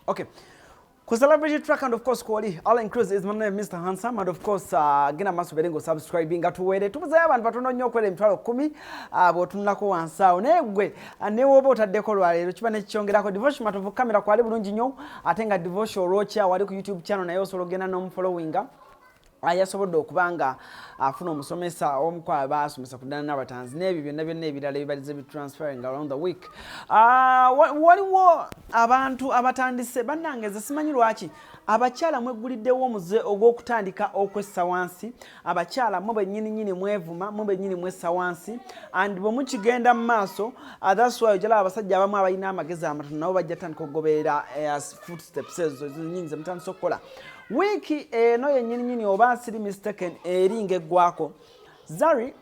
Okay. Celebrity track and of course Kwali all includes is my name Mr. Handsome and of course gina maso berengo subscribing atuwere tubuza abantu batono nnyo kwele mtwalo 10 abo tunako wansao negwe ne wobo taddeko lwalero kibane kyongerako devotion matovu kamera kwali bulungi nnyo atenga devotion rocha wali ku YouTube channel nayo sologena no followinga ayasobodde okubanga afuna omusomesa omukwa basomesa kudana n'abatanzi n'ebyo byonna ebirala ebibalize transferring around the week. Waliwo abantu abatandise bannangeze simanyi lwaki abakyala mwegguliddewo omuze ogw'okutandika okwessa wansi abakyala mwe bennyini mwevuma mwe bennyini mwessa wansi and bwe mukigenda mu maaso that's why ojala abasajja abamu abalina amagezi amatono nabo bajja tandika okugoberera footsteps ezo nnyini ze mutandisa okukola. Wiki eno yennyini oba siri mistaken eringa eggwako Zari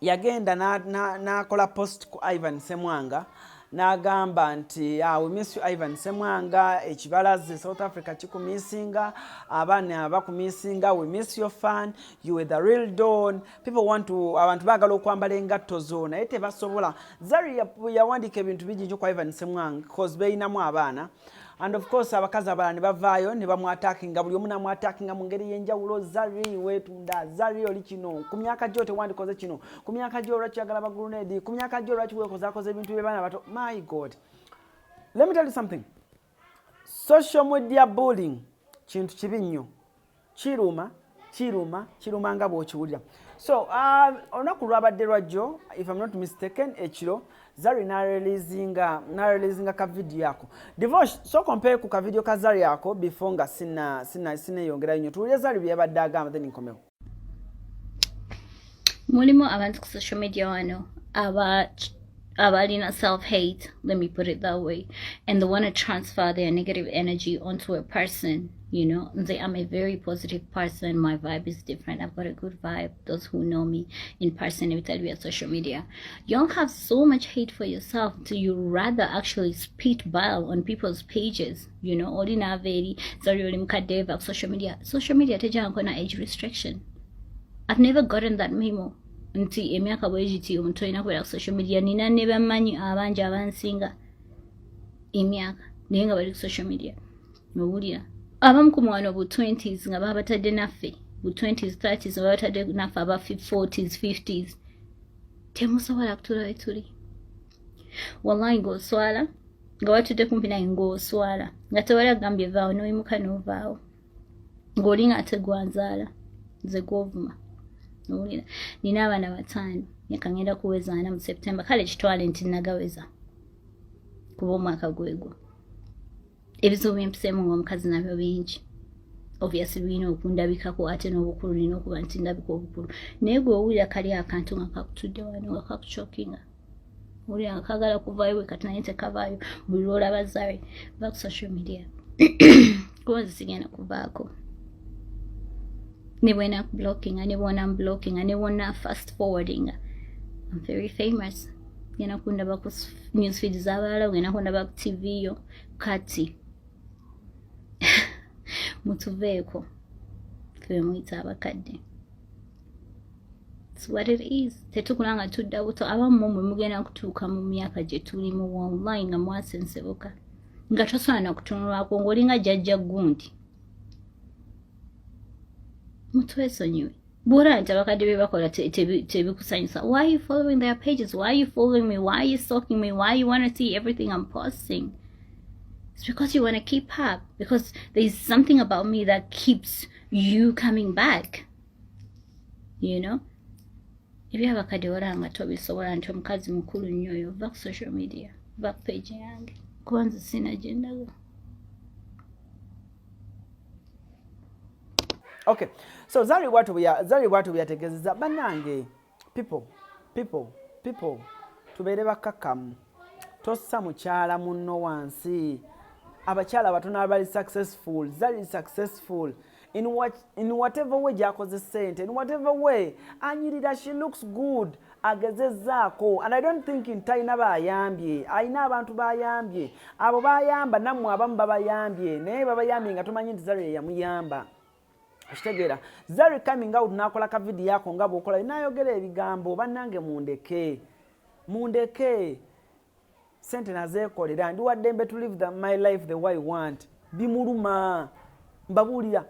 yagenda n'akola post ku Ivan Semwanga n'agamba nti we miss you Ivan Semwanga ekibalaze South Africa kikumisinga abaana abakumisinga we miss your fan you were the real dawn people want to abantu bagala okwambala engatto zo naye tebasobola. Zari yawandika ebintu bingi nnyo ku Ivan Semwanga cause beeyinamu abaana and of course abakazi abalala ne bavaayo ne bamwatakinga buli omu namwatakinga mu ngeri y'enjawulo. Zari weetunda Zari oli kino ku myaka gyo tewandikoze kino ku myaka gyo olwaki yagala bagulunedi ku myaka gyo olwaki weekozakoze ebintu by'abaana bato. My God, let me tell you something. Social media bullying kintu kibi nnyo kiruma nga bw'okiwulira. So olunaku lwabadde lwajjo if I'm not mistaken ekiro Zari na releasinga ka video yako Devotion so compare ku ka video ka Zari yako before nga sina yongera nnyo tuwulire Zari byabadde agamba then nkomewo. Mulimu abantu ku social media wano abalina self-hate, let me put it that way, and they want to transfer their negative energy onto a person. You know, I'm a very positive person. My vibe is different. I've got a good vibe. Those who know me in person, every time we are social media, you don't have so much hate for yourself. So you rather actually spit bile on people's pages. You know, ordinary, social media. Social media, teja age restriction. I've never gotten that memo. Nti emyaka bwejiti omuntu alina kwera social media nina ne bamanyi abanja abansinga emyaka naye nga bali ku social media nowulira abamu ku mwana bu 20s nga baba batadde naffe bu 20s 30s nga baba batadde naffe aba 40s 50s temusobola kutuula we tuli wallahi ng'oswala nga watudde kumpi naye ng'oswala nga tewali agambye vaawo n'oyimuka n'ovaawo ng'olinga ate gwanzaala nze gw'ovuma. Nina abaana bataano yakangenda kuwezaana mu September kale kitwale nti nagaweza kuba omwaka gwegwo ebizibu byempiseemu ng'omukazi nabyo bingi obviously birina okundabikako ate n'obukulu nina okuba nti ndabika obukulu naye gwe owulira kali akantu nga kakutudde wano nga kakuchokinga owulira nga kagala kuvaayo bwe kati naye tekavaayo buli lwolaba Zari va ku social media kuba nze sigenda kuvaako. Niwena blocking, niwona blocking, niwona fast forwarding. I'm very famous. Yena kunda baku newsfeed zabala, yena kunda baku TV yo kati. Mutuveko. Femwita abakadde. It's what it is. Tetukulanga tudda buto abamu mugenda kutuuka mu myaka gye tulimu online nga mwasensebuka. Nga tosaana kutunulwako ng'olinga jjajja gundi. Mutwesonyiwe bwora nti abakadde be bakola tebikusanyusa. Why are you following their pages? Why are you following me? Why are you stalking me? Why you want to see everything I'm posting? It's because you want to keep up, because there's something about me that keeps you coming back, you know. If you have abakadde oranga tobisobola nti omukazi mukulu nnyo oyo va ku social media va ku page yange kubanza sina agendago. Okay, so Zari watu byategezeza banange people tubeere bakakamu tossa mukyala munno wansi abakyala batono abali successful. Zari successful in whatever way gyakoze sente, in whatever way anyirira, she looks good agezezaako, and I don't think talina bayambye, ayina abantu bayambye, abo bayamba nammwe abamu babayambye naye babayambye nga tomanyi nti Zari yamuyamba. Ashtegera Zari coming out nakola ka video yako nga bwokola nayogera ebigambo bannange mundeke sente nazeekolera ndi waddembe to live my life the way I want bimuluma mbabuulira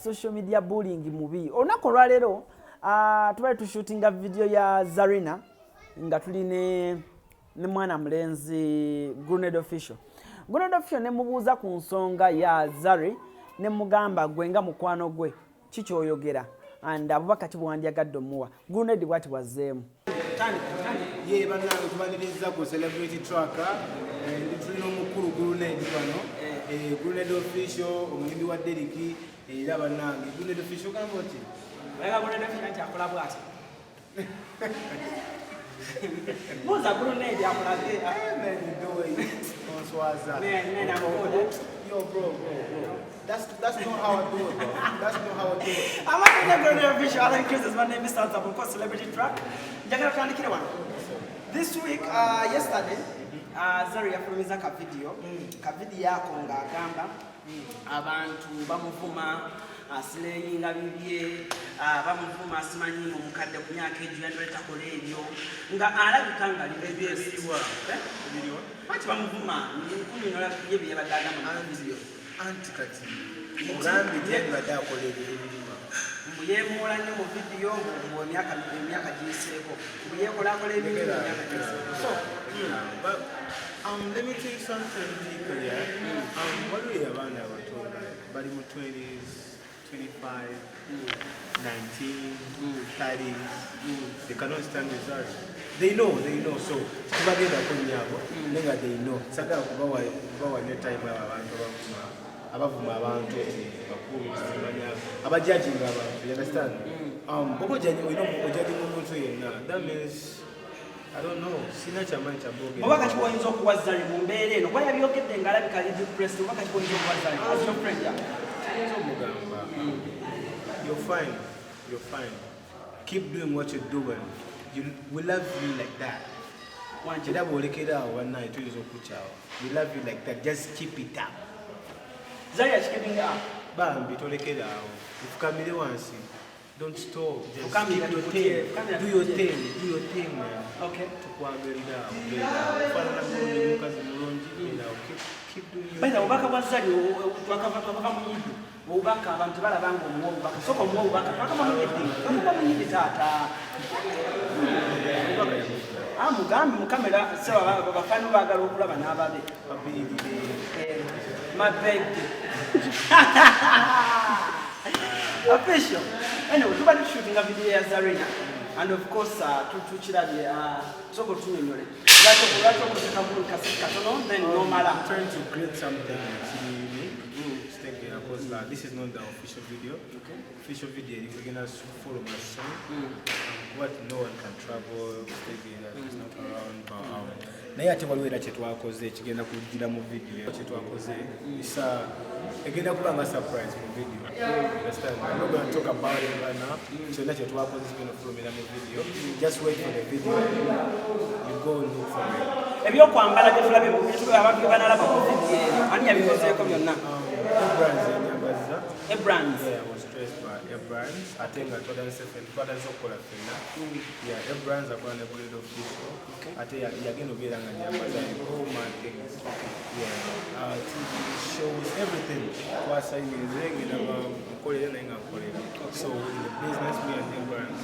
social media bullying mubi olunaku olwaleero tubali tushootinga video ya Zarina nga tuli ne mwana mulenzi Grenade Official ne mubuuza ku nsonga ya Zari ne mugamba gwe nga mukwano gwe kikyoyogera and abubaka kibuwandyagadde omuwa Grenade bwati bwazzeemu ye bannange tubaniriza ku celebrity tracker ndi tulina omukulu Grenade wano Grenade Official omuyimbi wa Deriki era bannange Grenade Official gamba oti Grenade Official nti akola bwati Muza Grenade akulage yo bro. That's not how I do it, bro. That's not how I do it. I'm not going to official. I like Chris. My name is Santa. Of course, celebrity track. This week, yesterday, Zari yafumiza ka video yako ng'agamba abantu bamuvuma aslayinga bibye bamuvuma asimanyi omukadde ku myaka egyenda takola ebyo nga alabika nga libebyesiwa ati bamuvuma nkunyonyola bye yabagamba mu video antikati mugambi gye badakola ebyo yeemuula nnyo mu video mu emyaka giyiseeko yeekolakola ebintu emyaka giyiseeko so let me tell you something people here. What we have on our tour, body in 20s, 25, 19, 30s, they cannot stand the Zari. They know, so tubagenda kunyabo, nenga they know. Saka kubawa new time abavuma abantu bakuru simanya abajudging abantu, you understand? Boko judge judging umuntu yenna, that means I don't know. Sina chamanyi chaboge. Obaka chiboyinza okuwa Zari mu mbeera eno. Kwa yabyogedde ngalabika li depressed. Obaka chiboyinza okuwa Zari as your friend ya. So mugamba. You're fine. Keep doing what you're doing. We love you like that. Chida bolekera one night tulizo kuchawa. We love you like that. Just keep it up. Zari is keeping it up. Bambi tolekera. Ufukamire wansi. Don't stop. Just keep your thing. Do your thing, man. Okay. Keep doing your thing. Obaka bwazali wakava munyidu. Obaka abantu balabanga omuwa obaka. Soko omuwa obaka. Bakava munyidu taata. Mugambi mu kamera sewa bafano bagala okulaba n'ababe. My baby. Official. Anyway, tuba shooting a video ya Zarina, and of course, tuchirabye soko tunyonyole. Lato kuteka mu katono, then normal. I'm trying to create something unique. Because this is not the official video. Okay. Official video, you're gonna follow my son. What no one can travel, it's not around. Naye ate waliwo era kyetwakoze kigenda kujjira mu video kyetwakoze isa egenda kuba nga surprise mu video. Understand? I'm not going to talk about it right now. So that's kyetwakoze kigenda kufulumira mu video. Just wait for the video. You go and look for it. Ebyokwambala bye tulabe mu bitu abantu bye banalaba mu video ani yabikozeeko byonna. Brands. Yeah, I was stressed by brands. I think I told them products of color. Yeah, brands are going to be able to I tell you again to be like all my things. Yeah, TV shows, everything. What's I mean, so in the business, me and brands.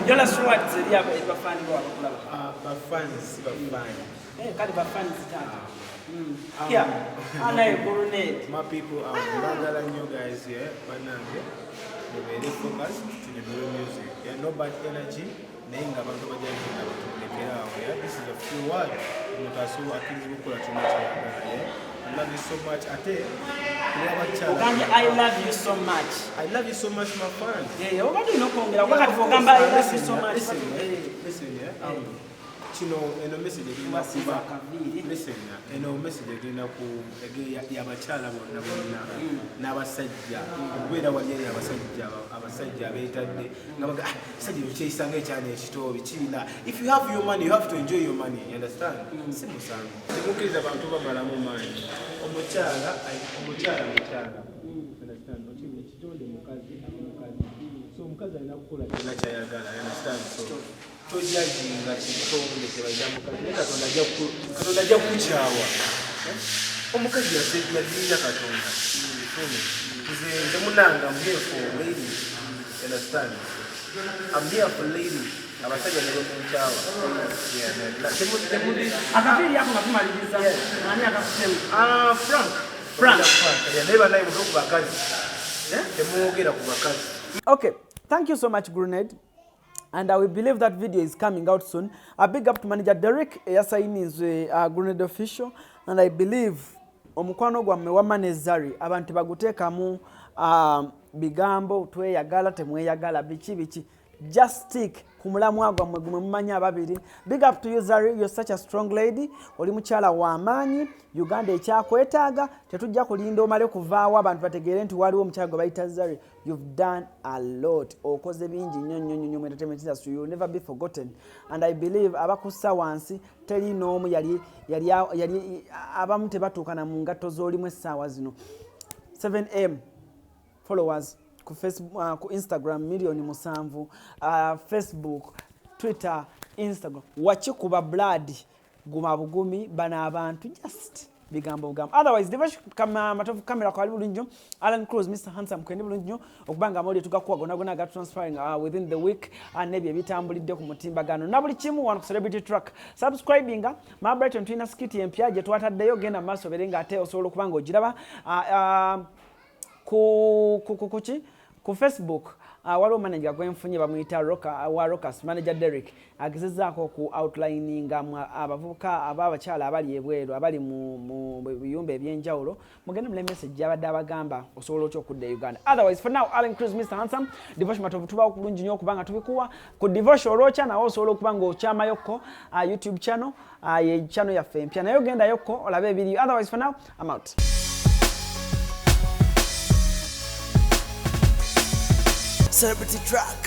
You're not sure what the fans. Yeah, Naye Grenade. My people, Bwayagala and you guys here, but now they're very focused to the new music. Yeah, no bad energy. This is a free word. I love you so much. I love you so much. I love you so much, my friend. Yeah, what do you know? I love you so much. Listen, yeah. You know, and a message listen, and a message again Yabachala Navasajja, whether one year Abasajja, if you have your money, you have to enjoy your money, you understand? Simple son. The book is about to Balamu money. Omuchala, understand? So Mukazi and Ayogera, I understand. So tojajinga kitonde kyebajja mukazi katonda ajja kukukyawa omukazi yadinda katonda nze munanga I'm here for ladies, understand? I'm here for ladies. Abasajja ne bamukyawa akapiri yako ngakumaliriza ani akasemu Frank neba naye muto ku bakazi temwogera ku bakazi. Okay, thank you so much Grenade. And we believe that video is coming out soon. A big up to manager Derek. Yasaini is Grenade official. And I believe omukwano gwamme wamane Zari abantu baguteekamu bigambo tweyagala temweyagala biki just stick kumulamwa gwammwe gumwe mumanya ababiri. Big up to you Zari, you're such a strong lady. Oli mukyala w'amaanyi. Uganda ekyakwetaaga tetujja kulinda omale kuvaawo abantu bategeere nti waliwo omukyala gwe bayita Zari. You've done a lot. Okoze bingi nnyo mu entertainment industry. You'll never be forgotten. And I believe abakussa wansi teri n'omu yali abamu tebatuukana mu ngatto z'olimu essaawa zino. 7M followers ku Facebook, ku Instagram milioni 7, Facebook, Twitter, Instagram. Wachikuba blood guma bugumi bana abantu just bigambo. Otherwise Divash matofu kamera kwa bulungi nnyo. Alan Cruz Mr Handsome kwende bulungi nnyo okubanga amawulire tugakuwa gona ga transferring within the week nebye bitambulidde ku mutimbagano na buli kimu wano ku Celebrity Track. Subscribinga Mabrighton twina skit empya gye twataddeyo genda maaso berenga ate osobola okubanga ogiraba ku Facebook. Waliwo manager gwenfunye bamuyita Rockers manager Derek agezezaako ku outlining abavubuka abakyala abali ebweru abali mu biyumba ebyenjawulo mugende mule message gyabadde abagamba osobola otya okudda Uganda. Otherwise for now Alan Cruz Mr Handsome Devotion matovu tubawo kulungi nnyo okubanga tubikuwa ku Devotion olwocha nawo osobola okubanga okyamayokko YouTube channel ye channel yaffe empya nayo genda yokko olabe ebiri. Otherwise for now I'm out. Celebrity Track.